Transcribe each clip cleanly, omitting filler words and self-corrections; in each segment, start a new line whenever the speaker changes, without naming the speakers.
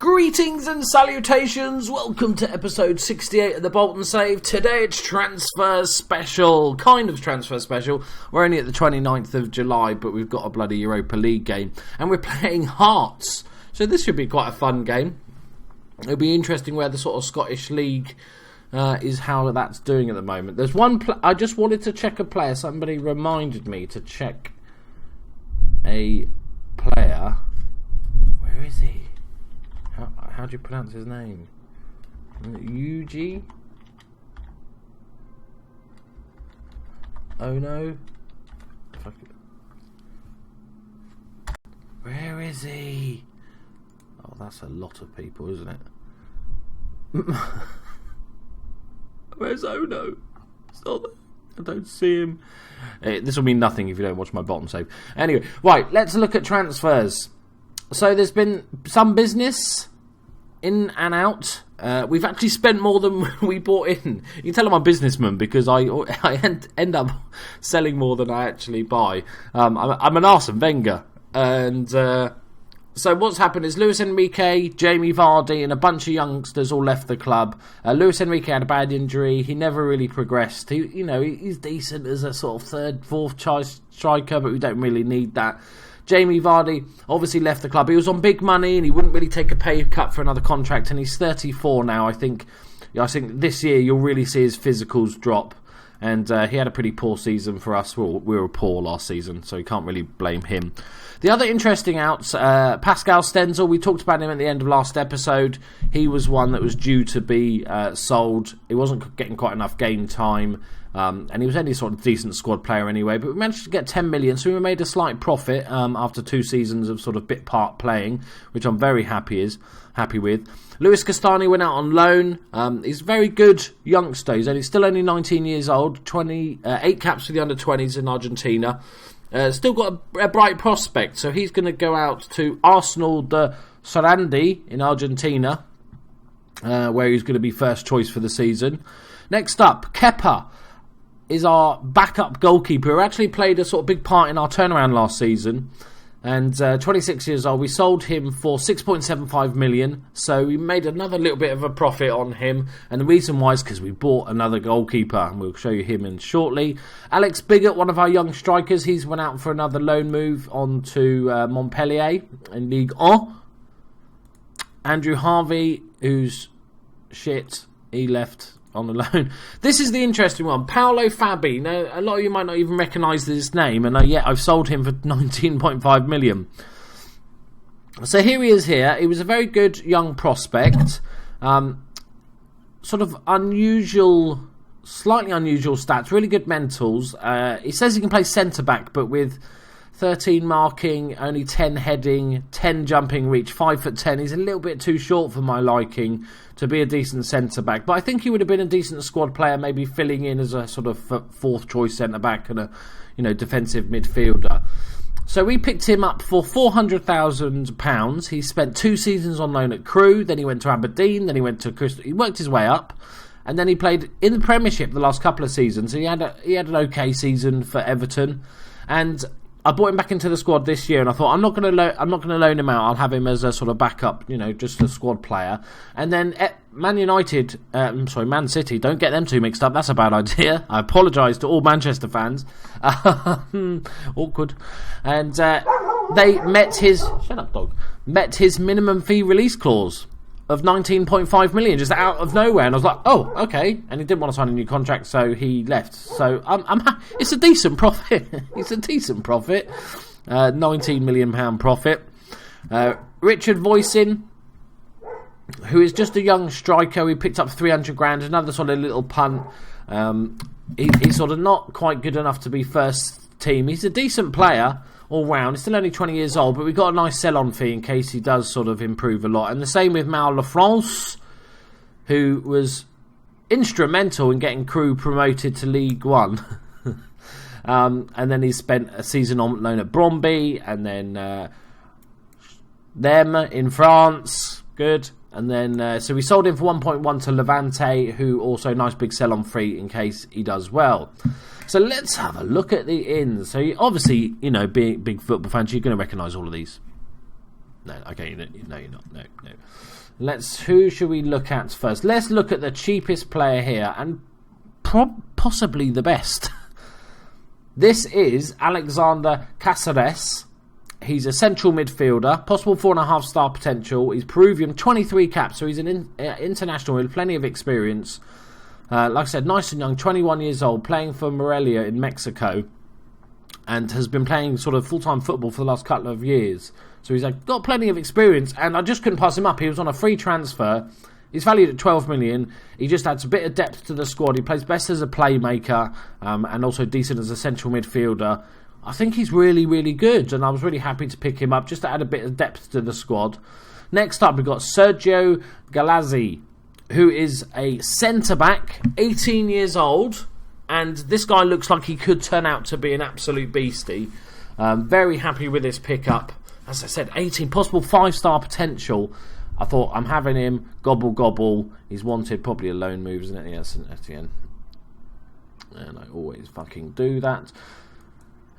Greetings and salutations, welcome to episode 68 of the Bolton Save. Today it's transfer special, kind of transfer special. We're only at the 29th of July, but we've got a bloody Europa League game. And we're playing Hearts, so this should be quite a fun game. It'll be interesting where the sort of Scottish League is, how that's doing at the moment. There's one, I just wanted to check a player. Somebody reminded me to check a player. Where is he? How do you pronounce his name? Yuji? Oh no. Where is he? Oh, that's a lot of people, isn't it? Where's Ono? It's not there. I don't see him. This will mean nothing if you don't watch my Bolton Save. Anyway, right, let's look at transfers. So there's been some business in and out. We've actually spent more than we bought in. You can tell I'm a businessman because I end up selling more than I actually buy. I'm an Arsene Wenger. And so what's happened is Luis Enrique, Jamie Vardy and a bunch of youngsters all left the club. Luis Enrique had a bad injury. He never really progressed. He's decent as a sort of third, fourth choice striker, but we don't really need that. Jamie Vardy obviously left the club. He was on big money and he wouldn't really take a pay cut for another contract, and he's 34 now. I think this year you'll really see his physicals drop, and he had a pretty poor season for us. We were poor last season, so you can't really blame him. The other interesting outs, Pascal Stenzel, we talked about him at the end of last episode. He was one that was due to be sold. He wasn't getting quite enough game time. And he was only sort of decent squad player anyway, but we managed to get 10 million, so we made a slight profit after 2 seasons of sort of bit part playing, which I'm very happy with. Luis Castani went out on loan. He's a very good youngster. He's still only 19 years old, 8 caps for the under-20s in Argentina. Still got a bright prospect, so he's going to go out to Arsenal de Sarandi in Argentina, where he's going to be first choice for the season. Next up, Kepa is our backup goalkeeper, who actually played a sort of big part in our turnaround last season, and 26 years old. We sold him for 6.75 million, so we made another little bit of a profit on him, and the reason why is because we bought another goalkeeper, and we'll show you him in shortly. Alex Biggott, one of our young strikers, he's went out for another loan move on to Montpellier in Ligue 1. Andrew Harvey, who's shit, he left on the loan. This is the interesting one. Paolo Fabi. Now, a lot of you might not even recognise this name, and yet I've sold him for 19.5 million. So here he is here. He was a very good young prospect. Sort of slightly unusual stats. Really good mentals. He says he can play centre-back, but with 13 marking, only 10 heading, 10 jumping reach, 5'10". He's a little bit too short for my liking to be a decent centre-back. But I think he would have been a decent squad player, maybe filling in as a sort of fourth choice centre-back and a defensive midfielder. So we picked him up for £400,000. He spent 2 seasons on loan at Crewe, then he went to Aberdeen, then he went to Crystal. He worked his way up, and then he played in the Premiership the last couple of seasons. He had an okay season for Everton, and I brought him back into the squad this year, and I thought I'm not going to loan him out. I'll have him as a sort of backup, just a squad player. And then Man City. Don't get them two mixed up. That's a bad idea. I apologise to all Manchester fans. Awkward. And they met his minimum fee release clause of 19.5 million just out of nowhere, and I was like, oh, okay. And he didn't want to sign a new contract, so he left. So it's a decent profit. It's a decent profit. £19 million profit. Richard Voisin, who is just a young striker. We picked up 300 grand, another sort of little punt. He's sort of not quite good enough to be first team. He's a decent player all round. He's still only 20 years old, but we got a nice sell-on fee in case he does sort of improve a lot. And the same with Mal Lafrance, who was instrumental in getting Crewe promoted to League One. And then he spent a season on loan at Bromby, and then them in France. Good. And then, so we sold him for 1.1 to Levante, who also nice big sell-on fee in case he does well. So let's have a look at the ins. So obviously, being big football fans, you're going to recognise all of these. No, okay, no, you're not. No. Who should we look at first? Let's look at the cheapest player here, and possibly the best. This is Alexander Cáceres. He's a central midfielder, possible 4.5 star potential. He's Peruvian, 23 caps, so he's an international with plenty of experience. Like I said, nice and young, 21 years old, playing for Morelia in Mexico, and has been playing sort of full-time football for the last couple of years. So he's got plenty of experience, and I just couldn't pass him up. He was on a free transfer. He's valued at 12 million. He just adds a bit of depth to the squad. He plays best as a playmaker, and also decent as a central midfielder. I think he's really, really good, and I was really happy to pick him up just to add a bit of depth to the squad. Next up, we've got Sergio Galazzi, who is a centre-back, 18 years old, and this guy looks like he could turn out to be an absolute beastie. Very happy with this pickup. As I said, 18, possible 5-star potential. I thought, I'm having him, gobble. He's wanted, probably a loan move, isn't it? Yes, Etienne. And I always fucking do that.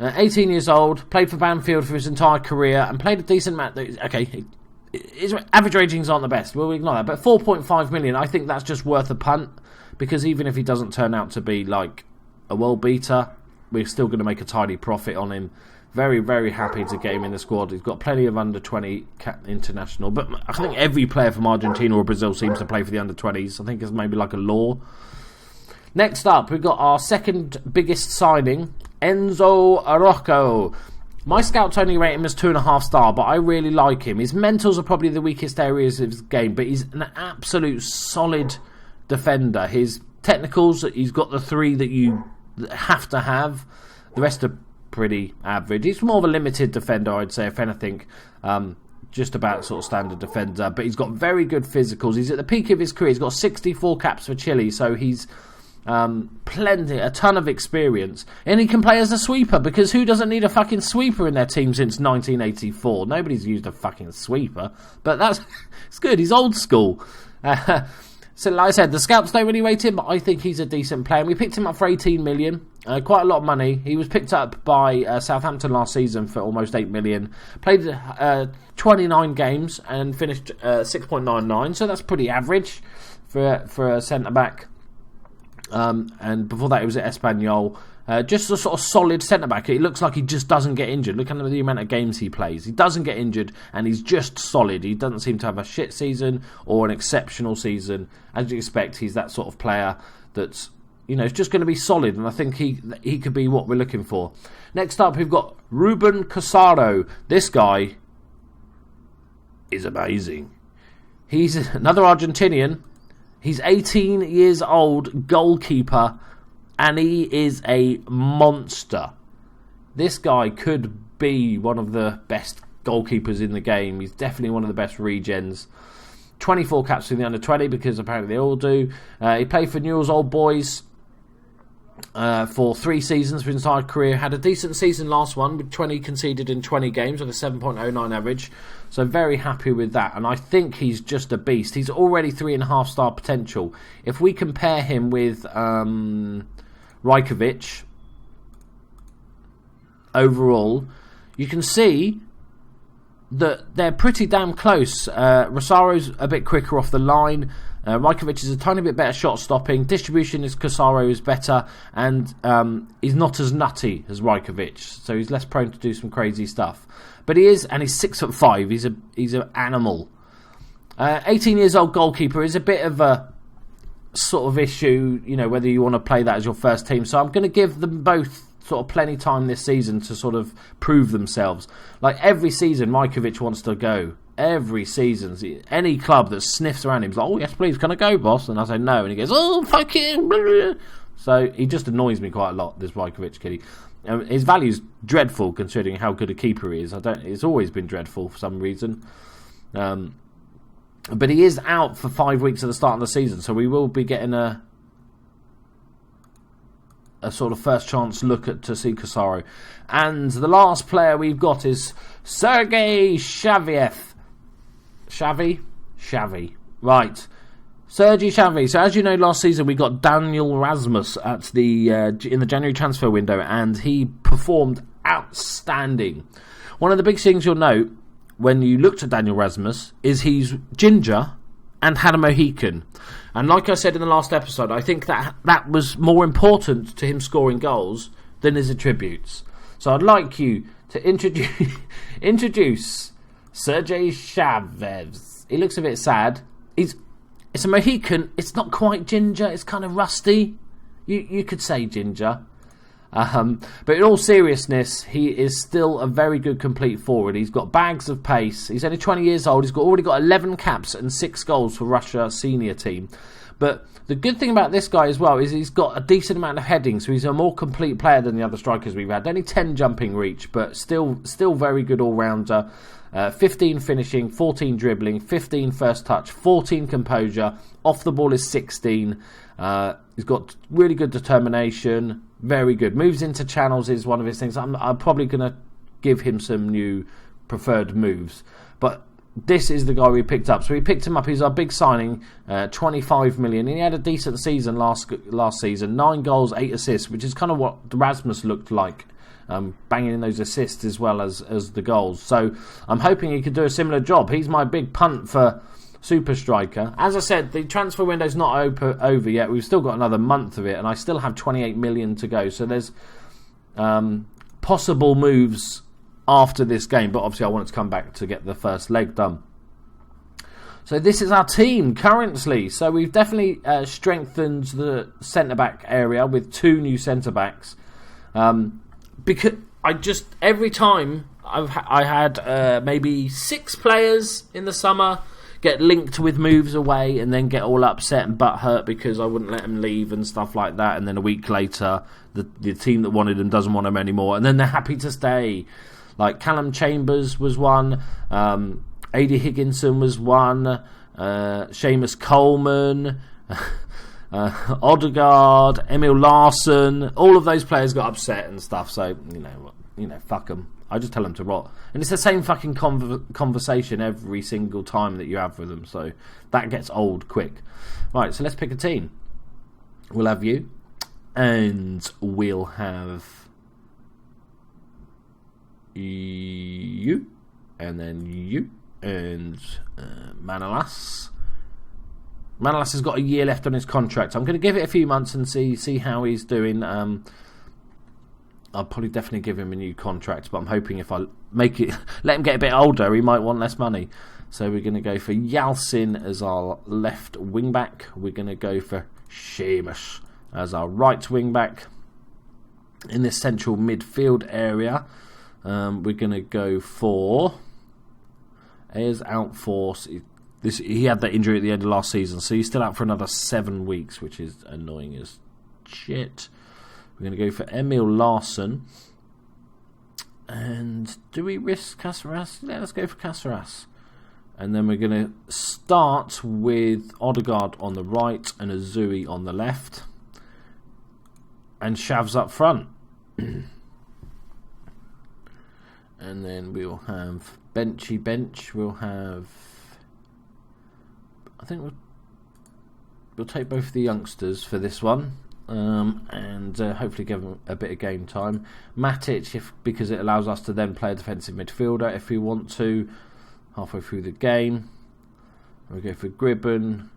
18 years old, played for Banfield for his entire career, and played a decent match. Okay, his average ratings aren't the best, we'll ignore that, but 4.5 million, I think that's just worth a punt, because even if he doesn't turn out to be like a world beater, we're still going to make a tidy profit on him. Very, very happy to get him in the squad. He's got plenty of under-20 international, but I think every player from Argentina or Brazil seems to play for the under-20s. I think it's maybe like a law. Next up, we've got our second biggest signing, Enzo Arrojo. My scouts only rate him as 2.5 star, but I really like him. His mentals are probably the weakest areas of his game, but he's an absolute solid defender. His technicals, he's got the 3 that you have to have. The rest are pretty average. He's more of a limited defender, I'd say, if anything. Just about sort of standard defender, but he's got very good physicals. He's at the peak of his career. He's got 64 caps for Chile, so he's a ton of experience, and he can play as a sweeper, because who doesn't need a fucking sweeper in their team since 1984? Nobody's used a fucking sweeper, but it's good. He's old school. So like I said, the scouts don't really rate him, but I think he's a decent player. And we picked him up for 18 million, quite a lot of money. He was picked up by Southampton last season for almost 8 million. Played 29 games and finished 6.99, so that's pretty average for a centre-back. And before that, he was at Espanyol. Just a sort of solid centre-back. It looks like he just doesn't get injured. Look at the amount of games he plays. He doesn't get injured, and he's just solid. He doesn't seem to have a shit season or an exceptional season. As you expect, he's that sort of player that's, is just going to be solid, and I think he could be what we're looking for. Next up, we've got Ruben Casaro. This guy is amazing. He's another Argentinian. He's 18 years old, goalkeeper, and he is a monster. This guy could be one of the best goalkeepers in the game. He's definitely one of the best regens. 24 caps in the under-20, because apparently they all do. He played for Newell's Old Boys for 3 seasons for his entire career. Had a decent season last one, with 20 conceded in 20 games with a 7.09 average. So very happy with that, and I think he's just a beast. He's already 3.5 star potential. If we compare him with Rajkovic overall, you can see that they're pretty damn close. Rosaro's a bit quicker off the line. Rajkovic is a tiny bit better shot stopping. Distribution is Casaro is better, and he's not as nutty as Rajkovic, so he's less prone to do some crazy stuff. But he is, and he's 6'5". He's an animal. 18 years old goalkeeper is a bit of a sort of issue, whether you want to play that as your first team. So I'm going to give them both sort of plenty time this season to sort of prove themselves. Like every season, Rajkovic wants to go. Every season, any club that sniffs around him is like, "Oh yes, please, can I go, boss?" And I say no, and he goes, "Oh fucking." So he just annoys me quite a lot, this Rajkovic kiddie. His value's dreadful considering how good a keeper he is. It's always been dreadful for some reason. But he is out for 5 weeks at the start of the season, so we will be getting a sort of first chance look to see Casaro. And the last player we've got is Sergei Shaviev. Xavi. Right. Sergei Xavi. So as you know, last season we got Daniel Rasmus at in the January transfer window, and he performed outstanding. One of the big things you'll note when you looked at Daniel Rasmus is he's ginger and had a Mohican. And like I said in the last episode, I think that was more important to him scoring goals than his attributes. So I'd like you to introduce Sergei Chavez. He looks a bit sad. It's a Mohican. It's not quite ginger. It's kind of rusty. You could say ginger. But in all seriousness, he is still a very good complete forward. He's got bags of pace. He's only 20 years old. He's already got 11 caps and 6 goals for Russia senior team. But the good thing about this guy as well is he's got a decent amount of heading, so he's a more complete player than the other strikers we've had. Only 10 jumping reach, but still very good all-rounder. 15 finishing, 14 dribbling, 15 first touch, 14 composure. Off the ball is 16. He's got really good determination. Very good. Moves into channels is one of his things. I'm probably going to give him some new preferred moves. But this is the guy we picked up. So we picked him up. He's our big signing, 25 million. And he had a decent season last season. 9 goals, 8 assists, which is kind of what Rasmus looked like. Banging in those assists as well as the goals. So I'm hoping he could do a similar job. He's my big punt for Super Striker. As I said, the transfer window's not over yet. We've still got another month of it, and I still have 28 million to go. So there's possible moves after this game, but obviously I wanted to come back to get the first leg done. So this is our team currently. So we've definitely strengthened the centre-back area with 2 new centre-backs. Because every time I had maybe 6 players in the summer get linked with moves away and then get all upset and butthurt because I wouldn't let them leave and stuff like that, and then a week later the team that wanted them doesn't want them anymore, and then they're happy to stay. Like Callum Chambers was one, Adi Higginson was one, Seamus Coleman, Odegaard, Emil Larsson, all of those players got upset and stuff. So fuck them. I just tell them to rot, and it's the same fucking conversation every single time that you have with them. So that gets old quick. Right, so let's pick a team. We'll have you, and we'll have you, and then you, and Manolas. Manolas has got a year left on his contract. I'm going to give it a few months and see how he's doing. I'll probably definitely give him a new contract, but I'm hoping if I let him get a bit older, he might want less money. So we're going to go for Yalcin as our left wing back. We're going to go for Seamus as our right wing back. In this central midfield area, we're going to go for Ayers out for. He had that injury at the end of last season, so he's still out for another 7 weeks, which is annoying as shit. We're going to go for Emil Larsson. And do we risk Caceres? Yeah, let's go for Caceres. And then we're going to start with Odegaard on the right and Azui on the left. And Shavs up front. And then we'll have Benchy bench. We'll have... I think we'll take both of the youngsters for this one, and hopefully give them a bit of game time. Matic, because it allows us to then play a defensive midfielder if we want to, halfway through the game. We go for Gribben,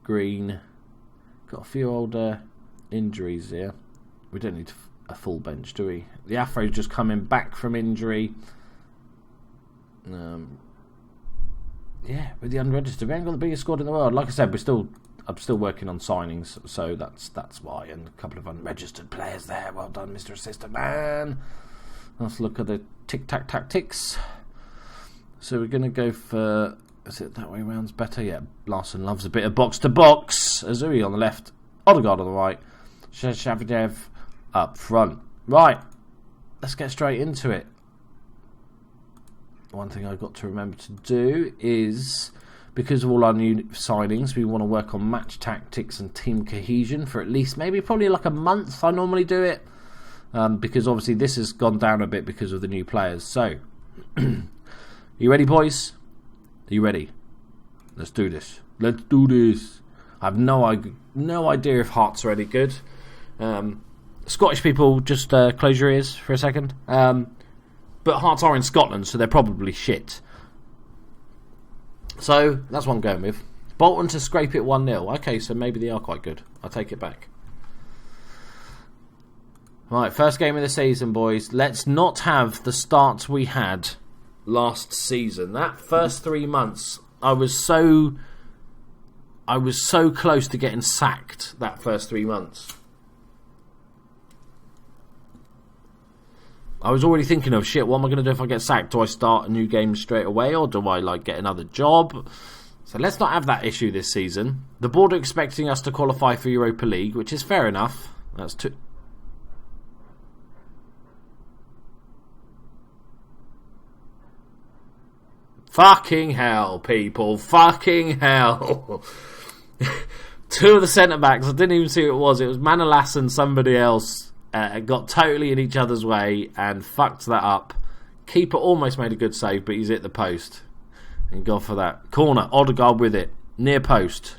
Green. Got a few older injuries here. We don't need a full bench, do we? The Afro's just coming back from injury. Yeah, with the unregistered, we ain't got the biggest squad in the world. Like I said, I'm still working on signings, so that's why. And a couple of unregistered players there. Well done, Mr. Assistant Man. Let's look at the tic-tac tactics. So we're going to go for... Is it that way round's better? Yeah, Larson loves a bit of box-to-box. Azuri on the left, Odegaard on the right, Shavidev up front. Right, let's get straight into it. One thing I've got to remember to do is, because of all our new signings, we want to work on match tactics and team cohesion for at least probably like a month. I normally do it, because obviously this has gone down a bit because of the new players. So, you ready, boys? Are you ready? Let's do this. Let's do this. I have no idea if Hearts are any good. Scottish people, just close your ears for a second. But Hearts are in Scotland, so they're probably shit. So, that's what I'm going with. Bolton to scrape it 1-0. Okay, so maybe they are quite good. I'll take it back. Right, first game of the season, boys. Let's not have the start we had last season. That first 3 months, I was so close to getting sacked that first 3 months. I was already thinking of, shit, what am I going to do if I get sacked? Do I start a new game straight away, or do I get another job? So let's not have that issue this season. The board are expecting us to qualify for Europa League, which is fair enough. That's two. Fucking hell, people. Fucking hell. Two of the centre-backs, I didn't even see who it was. It was Manolas and somebody else. Got totally in each other's way and fucked that up. Keeper almost made a good save, but he's hit the post. And go for that. Corner, Odegaard with it. Near post.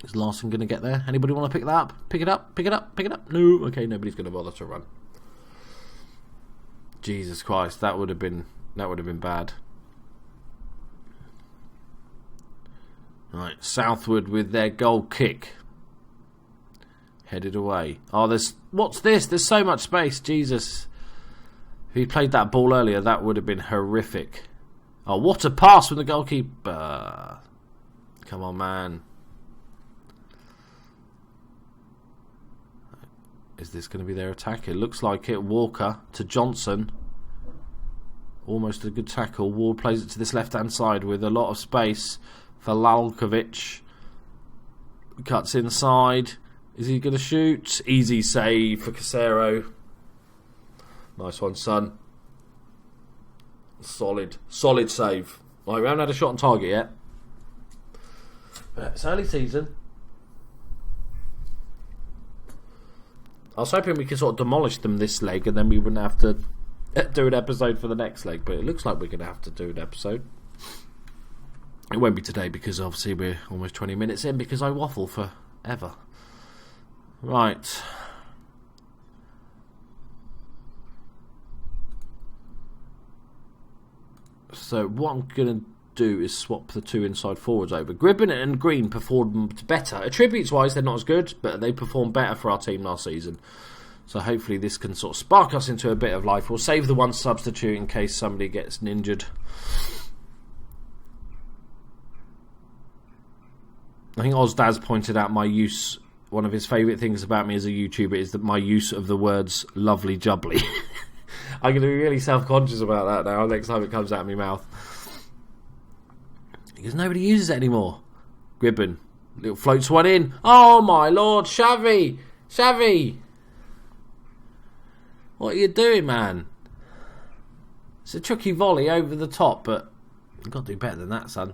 Is Larson going to get there? Anybody want to pick that up? Pick it up, pick it up, pick it up. No, okay, nobody's going to bother to run. Jesus Christ, that would have been bad. Right, Southwood with their goal kick. Headed away. Oh, what's this? There's so much space. Jesus. If he played that ball earlier, that would have been horrific. Oh, what a pass from the goalkeeper. Come on, man. Is this going to be their attack? It looks like it. Walker to Johnson. Almost a good tackle. Ward plays it to this left-hand side with a lot of space for Lalkovic. Cuts inside. Is he going to shoot? Easy save for Casero. Nice one, son. Solid save. Right, we haven't had a shot on target yet. But it's early season. I was hoping we could sort of demolish them this leg and then we wouldn't have to do an episode for the next leg. But it looks like we're going to have to do an episode. It won't be today because obviously we're almost 20 minutes in because I waffle forever. Right. So what I'm going to do is swap the two inside forwards over. Gribbin and Green performed better. Attributes-wise, they're not as good, but they performed better for our team last season. So hopefully this can sort of spark us into a bit of life. We'll save the one substitute in case somebody gets injured. I think Ozdaz pointed out my use. One of his favourite things about me as a YouTuber is that my use of the words lovely jubbly. I'm going to be really self-conscious about that now next time it comes out of my mouth. Because nobody uses it anymore. Gribbin. Little floats one in. Oh my lord, Xavi! Xavi! What are you doing, man? It's a tricky volley over the top, but you've got to do better than that, son.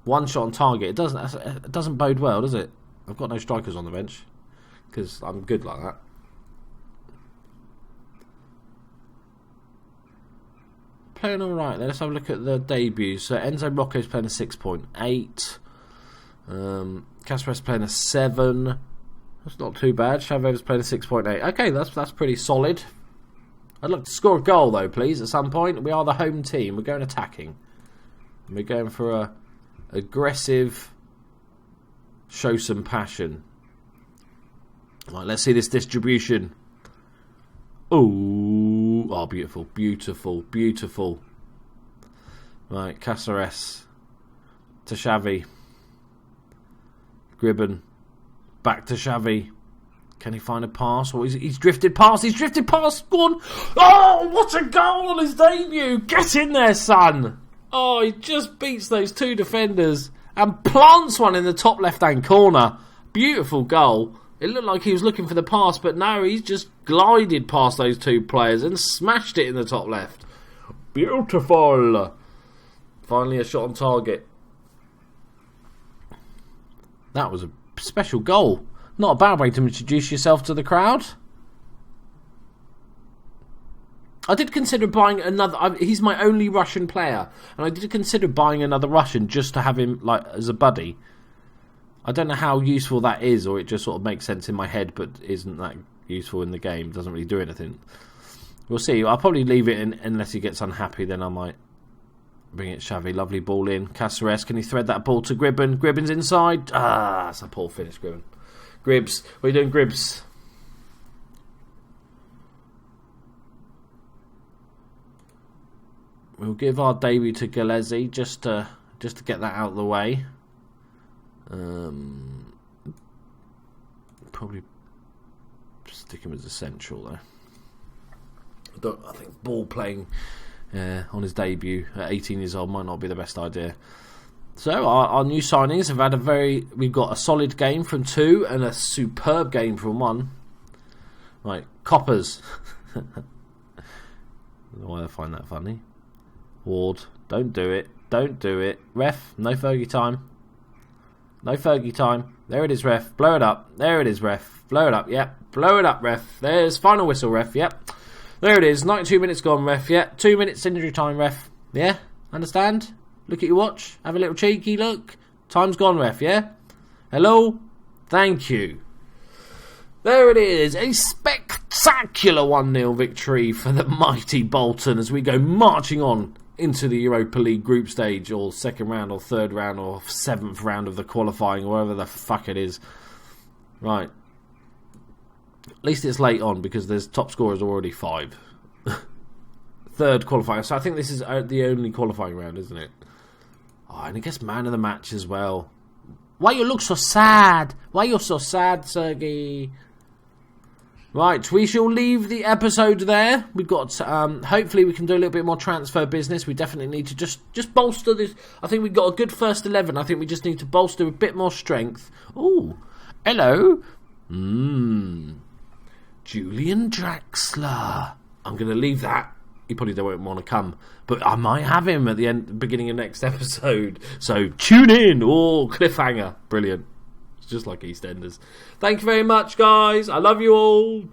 One shot on target. It doesn't bode well, does it? I've got no strikers on the bench because I'm good like that. Playing alright then. Let's have a look at the debuts. So Enzo Rocco's playing a 6.8. Casper's playing a 7. That's not too bad. Chavez's playing a 6.8. Okay, that's pretty solid. I'd like to score a goal though, please, at some point. We are the home team. We're going attacking. And we're going for a aggressive, show some passion. Right, let's see this distribution. Oh, beautiful, beautiful, beautiful. Right, Caceres to Xavi. Gribbin back to Xavi. Can he find a pass? Or he's drifted past. He's drifted past. Go on. Oh, what a goal on his debut. Get in there, son. Oh, he just beats those two defenders and plants one in the top left-hand corner. Beautiful goal. It looked like he was looking for the pass, but no, he's just glided past those two players and smashed it in the top left. Beautiful. Finally a shot on target. That was a special goal. Not a bad way to introduce yourself to the crowd. I did consider buying another. He's my only Russian player, and I did consider buying another Russian just to have him like as a buddy. I don't know how useful that is, or it just sort of makes sense in my head, but isn't that useful in the game. Doesn't really do anything. We'll see. I'll probably leave it in unless he gets unhappy. Then I might Bring it, Xavi. Lovely ball in. Caceres, can he thread that ball to Gribben? Gribben's inside. That's a poor finish, Gribben. Gribbs, what are you doing, Gribbs? We'll give our debut to Gillespie just to get that out of the way. Probably stick him as a central though. I think ball playing on his debut at 18 years old might not be the best idea. So our new signings have had we've got a solid game from 2 and a superb game from 1. Right, Coppers. I don't know why I find that funny. Ward, don't do it. Don't do it. Ref, no Fergie time. No Fergie time. There it is, ref. Blow it up. There it is, ref. Blow it up, yep. Blow it up, ref. There's final whistle, ref, yep. There it is. 92 minutes gone, ref, yep. 2 minutes injury time, ref. Yeah? Understand? Look at your watch. Have a little cheeky look. Time's gone, ref, yeah? Hello? Thank you. There it is. A spectacular 1-0 victory for the mighty Bolton as we go marching on into the Europa League group stage, or second round or third round or 7th round of the qualifying, or whatever the fuck it is. Right. At least it's late on because there's top scorers already 5. Third qualifying. So I think this is the only qualifying round, isn't it? Oh, and I guess man of the match as well. Why you look so sad? Why you so sad, Sergey? Right, we shall leave the episode there. We've got, hopefully we can do a little bit more transfer business. We definitely need to just bolster this. I think we've got a good first 11. I think we just need to bolster a bit more strength. Ooh, hello. Julian Draxler. I'm going to leave that. He probably don't want to come, but I might have him at the beginning of next episode. So tune in. Oh, cliffhanger. Brilliant. Just like EastEnders. Thank you very much, guys. I love you all.